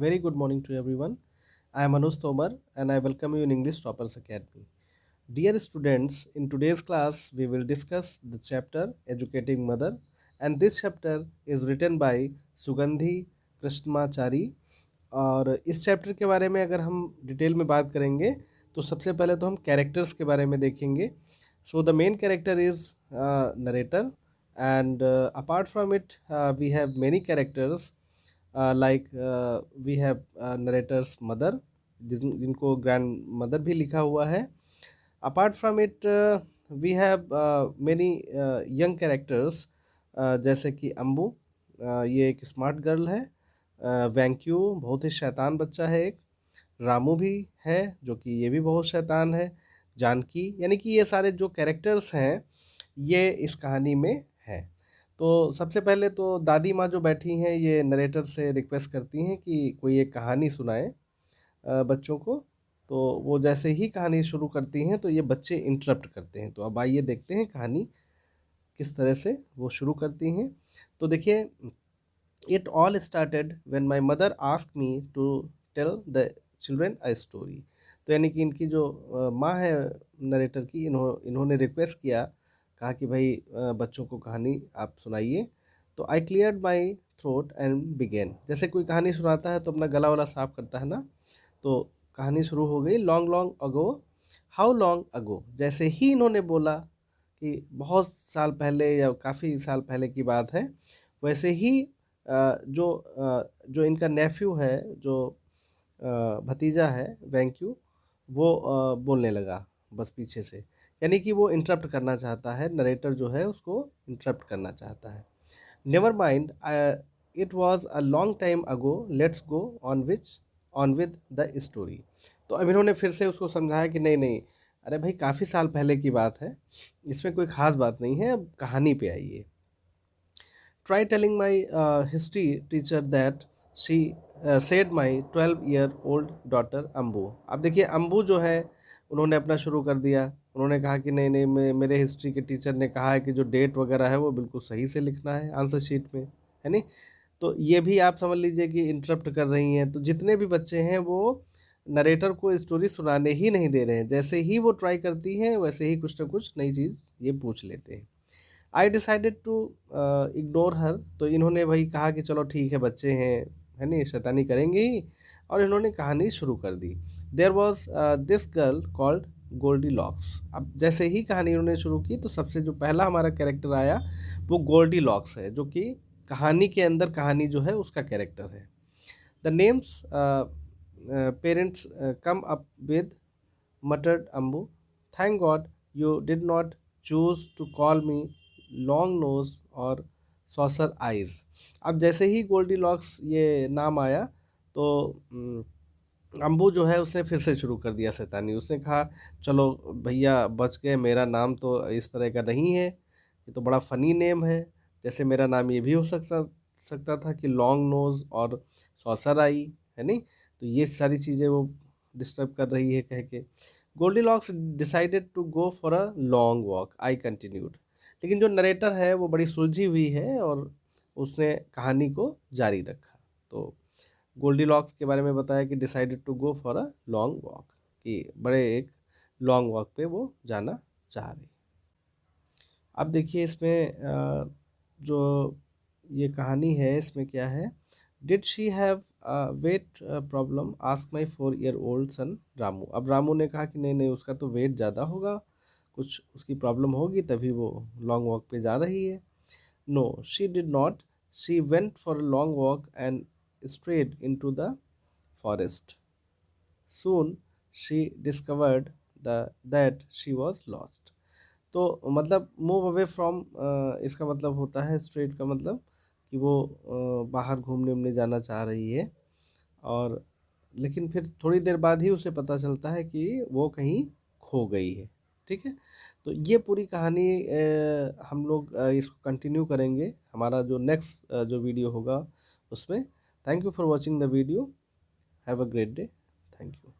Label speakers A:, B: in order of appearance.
A: very good morning to everyone. I am Anush Tomar and I welcome you in English Toppers Academy. Dear students, in today's class we will discuss the chapter Educating Mother, and this chapter is written by Sugandhi Krishnamachari. और इस chapter के बारे में अगर हम detail में बात करेंगे तो सबसे पहले तो हम कैरेक्टर्स के बारे में देखेंगे. So the main character is narrator, and apart from it we have many characters like we have narrator's mother जिनको ग्रैंड मदर भी लिखा हुआ है. Apart from it we have many young characters जैसे कि अम्बू, ये एक स्मार्ट गर्ल है. वैंक्यू बहुत ही शैतान बच्चा है. एक रामू भी है जो कि ये भी बहुत शैतान है. जानकी, यानी कि ये सारे जो कैरेक्टर्स हैं ये इस कहानी में हैं. तो सबसे पहले तो दादी माँ जो बैठी हैं ये नरेटर से रिक्वेस्ट करती हैं कि कोई एक कहानी सुनाए बच्चों को. तो वो जैसे ही कहानी शुरू करती हैं तो ये बच्चे इंटरप्ट करते हैं. तो अब आइए देखते हैं कहानी किस तरह से वो शुरू करती हैं. तो देखिए, it all started when my mother asked me to tell the children a story. तो यानी कि इनकी जो माँ है नरेटर की, इन्होंने रिक्वेस्ट किया, कहा कि भाई बच्चों को कहानी आप सुनाइए. तो I cleared my throat and began. जैसे कोई कहानी सुनाता है तो अपना गला वाला साफ करता है ना, तो कहानी शुरू हो गई. Long long ago, how long ago. जैसे ही इन्होंने बोला कि बहुत साल पहले या काफ़ी साल पहले की बात है, वैसे ही जो इनका नेफ्यू है, जो भतीजा है वैंक्यू, वो बोलने लगा बस पीछे से. यानी कि वो इंटरप्ट करना चाहता है, नरेटर जो है उसको इंटरप्ट करना चाहता है. Never mind, it was a long time ago, let's go on with the story. तो अब इन्होंने फिर से उसको समझाया कि नहीं नहीं, अरे भाई काफ़ी साल पहले की बात है, इसमें कोई ख़ास बात नहीं है, अब कहानी पे आइए. Try telling my history teacher that she said my 12-year-old daughter Ambu. अब देखिए अम्बू जो है उन्होंने अपना शुरू कर दिया. उन्होंने कहा कि नहीं नहीं, मेरे हिस्ट्री के टीचर ने कहा है कि जो डेट वगैरह है वो बिल्कुल सही से लिखना है आंसर शीट में, है नहीं. तो ये भी आप समझ लीजिए कि इंटरप्ट कर रही हैं. तो जितने भी बच्चे हैं वो नरेटर को स्टोरी सुनाने ही नहीं दे रहे हैं. जैसे ही वो ट्राई करती हैं वैसे ही कुछ ना कुछ नई चीज़ ये पूछ लेते हैं. I decided to ignore her. तो इन्होंने वही कहा कि चलो ठीक है, बच्चे हैं, है नहीं, शैतानी करेंगे ही. और इन्होंने कहानी शुरू कर दी. There was this girl called Goldilocks. अब जैसे ही कहानी इन्होंने शुरू की तो सबसे जो पहला हमारा कैरेक्टर आया वो गोल्डी लॉक्स है, जो कि कहानी के अंदर कहानी जो है उसका कैरेक्टर है. The names parents come up with muttered Ambu. Thank God you did not choose to call me long nose और saucer eyes. अब जैसे ही गोल्डी लॉक्स ये नाम आया तो अम्बू जो है उसने फिर से शुरू कर दिया शैतानी. उसने कहा चलो भैया बच गए, मेरा नाम तो इस तरह का नहीं है, ये तो बड़ा फ़नी नेम है. जैसे मेरा नाम ये भी हो सकता था कि लॉन्ग नोज़ और सॉसर आई, है नहीं. तो ये सारी चीज़ें वो डिस्टर्ब कर रही है कह के. Goldilocks decided to go for a long walk, I continued. लेकिन जो नरेटर है वो बड़ी सुलझी हुई है और उसने कहानी को जारी रखा. तो गोल्डीलॉक्स के बारे में बताया कि decided to go for a long walk, कि बड़े एक लॉन्ग वॉक पे वो जाना चाह रही. अब देखिए इसमें जो ये कहानी है इसमें क्या है. Did she have weight problem, ask my 4-year-old son Ramu. अब रामू ने कहा कि नहीं नहीं, उसका तो वेट ज़्यादा होगा, कुछ उसकी प्रॉब्लम होगी तभी वो लॉन्ग वॉक पे जा रही है. No she did not, she went for a long walk and strayed into the forest. Soon she discovered that she was lost. तो मतलब मूव अवे फ्रॉम, इसका मतलब होता है स्ट्रेट का मतलब कि वो बाहर घूमने उमने जाना चाह रही है. और लेकिन फिर थोड़ी देर बाद ही उसे पता चलता है कि वो कहीं खो गई है. ठीक है. तो ये पूरी कहानी हम लोग इसको कंटिन्यू करेंगे हमारा जो नेक्स्ट जो वीडियो होगा उसमें. Thank you for watching the video. Have a great day. Thank you.